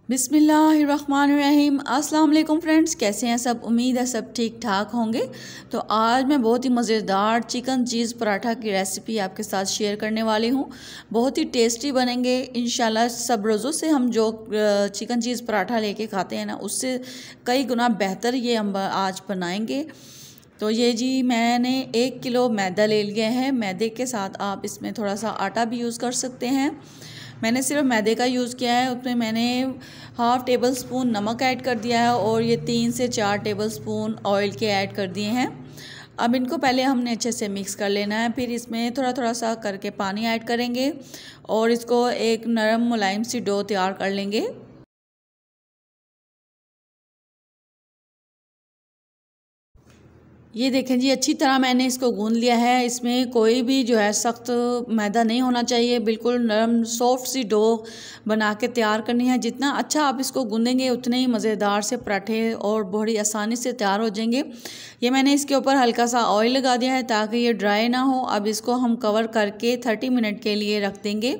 बिस्मिल्लाहिर्रहमानिर्रहीम। अस्सलाम वालेकुम फ्रेंड्स, कैसे हैं सब? उम्मीद है सब ठीक ठाक होंगे। तो आज मैं बहुत ही मज़ेदार चिकन चीज़ पराठा की रेसिपी आपके साथ शेयर करने वाली हूँ। बहुत ही टेस्टी बनेंगे इंशाल्लाह। सब रोज़ों से हम जो चिकन चीज़ पराठा लेके खाते हैं ना, उससे कई गुना बेहतर ये हम आज बनाएंगे। तो ये जी मैंने 1 किलो मैदा ले लिया है। मैदे के साथ आप इसमें थोड़ा सा आटा भी यूज़ कर सकते हैं। मैंने सिर्फ मैदे का यूज़ किया है। उसमें मैंने हाफ़ टेबल स्पून नमक ऐड कर दिया है और ये 3 से 4 टेबल स्पून ऑयल के ऐड कर दिए हैं। अब इनको पहले हमने अच्छे से मिक्स कर लेना है। फिर इसमें थोड़ा थोड़ा सा करके पानी ऐड करेंगे और इसको एक नरम मुलायम सी डो तैयार कर लेंगे। ये देखें जी, अच्छी तरह मैंने इसको गूंद लिया है। इसमें कोई भी जो है सख्त मैदा नहीं होना चाहिए, बिल्कुल नरम सॉफ्ट सी डो बना के तैयार करनी है। जितना अच्छा आप इसको गूंदेंगे उतने ही मज़ेदार से पराठे और बड़ी आसानी से तैयार हो जाएंगे। ये मैंने इसके ऊपर हल्का सा ऑयल लगा दिया है ताकि ये ड्राई ना हो। अब इसको हम कवर करके 30 मिनट के लिए रख देंगे।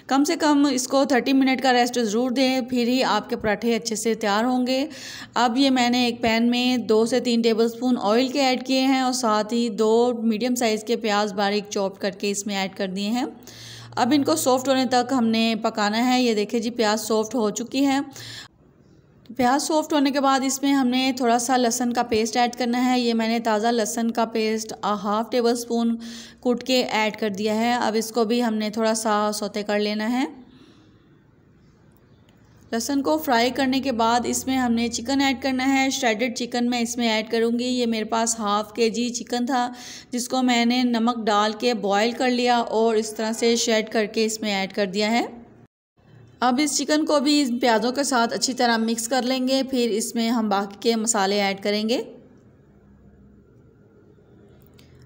कम से कम इसको 30 मिनट का रेस्ट ज़रूर दें, फिर ही आपके पराठे अच्छे से तैयार होंगे। अब ये मैंने एक पैन में 2 से 3 टेबलस्पून ऑयल के ऐड किए हैं और साथ ही 2 मीडियम साइज़ के प्याज बारीक चॉप करके इसमें ऐड कर दिए हैं। अब इनको सॉफ्ट होने तक हमने पकाना है। ये देखिए जी, प्याज सॉफ्ट हो चुकी है। प्याज सॉफ्ट होने के बाद इसमें हमने थोड़ा सा लहसुन का पेस्ट ऐड करना है। ये मैंने ताज़ा लहसुन का पेस्ट हाफ़ टेबल स्पून कूट के ऐड कर दिया है। अब इसको भी हमने थोड़ा सा सौते कर लेना है। लहसुन को फ्राई करने के बाद इसमें हमने चिकन ऐड करना है। श्रेडेड चिकन मैं इसमें ऐड करूँगी। ये मेरे पास हाफ़ केजी चिकन था जिसको मैंने नमक डाल के बॉयल कर लिया और इस तरह से श्रेड करके इसमें ऐड कर दिया है। अब इस चिकन को भी प्याज़ों के साथ अच्छी तरह मिक्स कर लेंगे। फिर इसमें हम बाकी के मसाले ऐड करेंगे।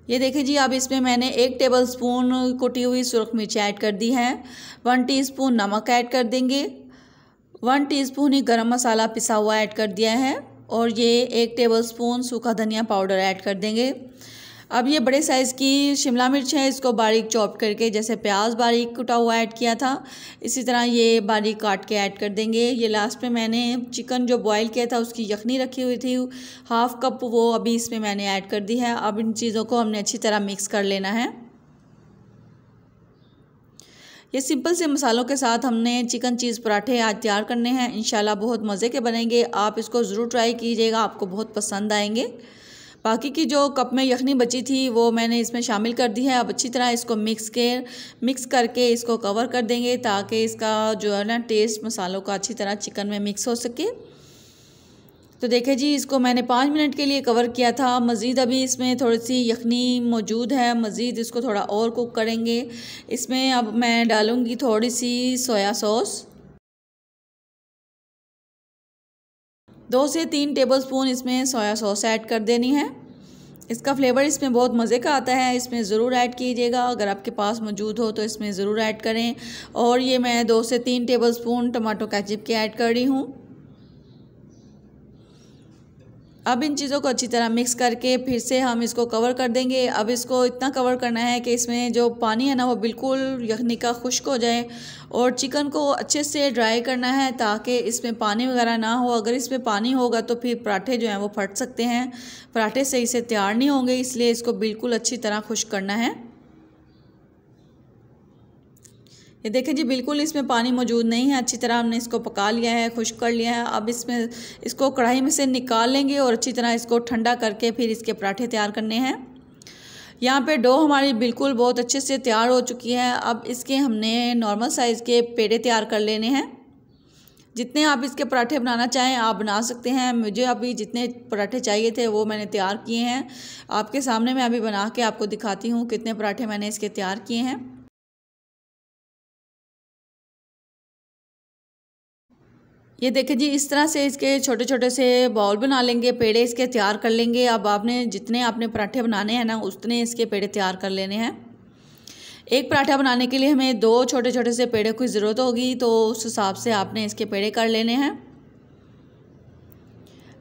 ये देखिए जी, अब इसमें मैंने 1 टेबल स्पून कुटी हुई सुरख मिर्च ऐड कर दी है। 1 टीस्पून नमक ऐड कर देंगे। 1 टीस्पून ही गरम मसाला पिसा हुआ ऐड कर दिया है और ये 1 टेबल स्पून सूखा धनिया पाउडर ऐड कर देंगे। अब ये बड़े साइज़ की शिमला मिर्च है, इसको बारीक चॉप करके जैसे प्याज बारीक कुटा हुआ ऐड किया था इसी तरह ये बारीक काट के ऐड कर देंगे। ये लास्ट में मैंने चिकन जो बॉईल किया था उसकी यखनी रखी हुई थी, हाफ़ कप, वो अभी इसमें मैंने ऐड कर दी है। अब इन चीज़ों को हमने अच्छी तरह मिक्स कर लेना है। ये सिंपल से मसालों के साथ हमने चिकन चीज़ पराठे आज तैयार करने हैं। इंशाल्लाह बहुत मज़े के बनेंगे। आप इसको ज़रूर ट्राई कीजिएगा, आपको बहुत पसंद आएंगे। बाकी की जो कप में यखनी बची थी वो मैंने इसमें शामिल कर दी है। अब अच्छी तरह इसको मिक्स करके इसको कवर कर देंगे ताकि इसका जो है ना टेस्ट मसालों का अच्छी तरह चिकन में मिक्स हो सके। तो देखिए जी, इसको मैंने 5 मिनट के लिए कवर किया था। मज़ीद अभी इसमें थोड़ी सी यखनी मौजूद है, मज़ीद इसको थोड़ा और कुक करेंगे। इसमें अब मैं डालूँगी थोड़ी सी सोया सॉस। 2 से 3 टेबलस्पून इसमें सोया सॉस ऐड कर देनी है। इसका फ्लेवर इसमें बहुत मज़े का आता है, इसमें ज़रूर ऐड कीजिएगा। अगर आपके पास मौजूद हो तो इसमें ज़रूर ऐड करें। और ये मैं 2 से 3 टेबलस्पून टमाटो केचप के ऐड कर रही हूँ। अब इन चीज़ों को अच्छी तरह मिक्स करके फिर से हम इसको कवर कर देंगे। अब इसको इतना कवर करना है कि इसमें जो पानी है ना वो बिल्कुल यखनी का खुश्क हो जाए और चिकन को अच्छे से ड्राई करना है ताकि इसमें पानी वगैरह ना हो। अगर इसमें पानी होगा तो फिर पराठे जो हैं वो फट सकते हैं, पराठे सही से तैयार नहीं होंगे, इसलिए इसको बिल्कुल अच्छी तरह खुश्क करना है। ये देखें जी, बिल्कुल इसमें पानी मौजूद नहीं है। अच्छी तरह हमने इसको पका लिया है, खुश्क कर लिया है। अब इसमें इसको कढ़ाई में से निकाल लेंगे और अच्छी तरह इसको ठंडा करके फिर इसके पराठे तैयार करने हैं। यहाँ पे डो हमारी बिल्कुल बहुत अच्छे से तैयार हो चुकी है। अब इसके हमने नॉर्मल साइज़ के पेड़े तैयार कर लेने हैं। जितने आप इसके पराठे बनाना चाहें आप बना सकते हैं। मुझे अभी जितने पराठे चाहिए थे वो मैंने तैयार किए हैं। आपके सामने मैं अभी बना के आपको दिखाती हूँ कितने पराठे मैंने इसके तैयार किए हैं। ये देखें जी, इस तरह से इसके छोटे छोटे से बाउल बना लेंगे, पेड़े इसके तैयार कर लेंगे। अब जितने आपने पराठे बनाने हैं ना उतने इसके पेड़े तैयार कर लेने हैं। एक पराठा बनाने के लिए हमें 2 छोटे छोटे से पेड़े की ज़रूरत होगी, तो उस हिसाब से आपने इसके पेड़े कर लेने हैं।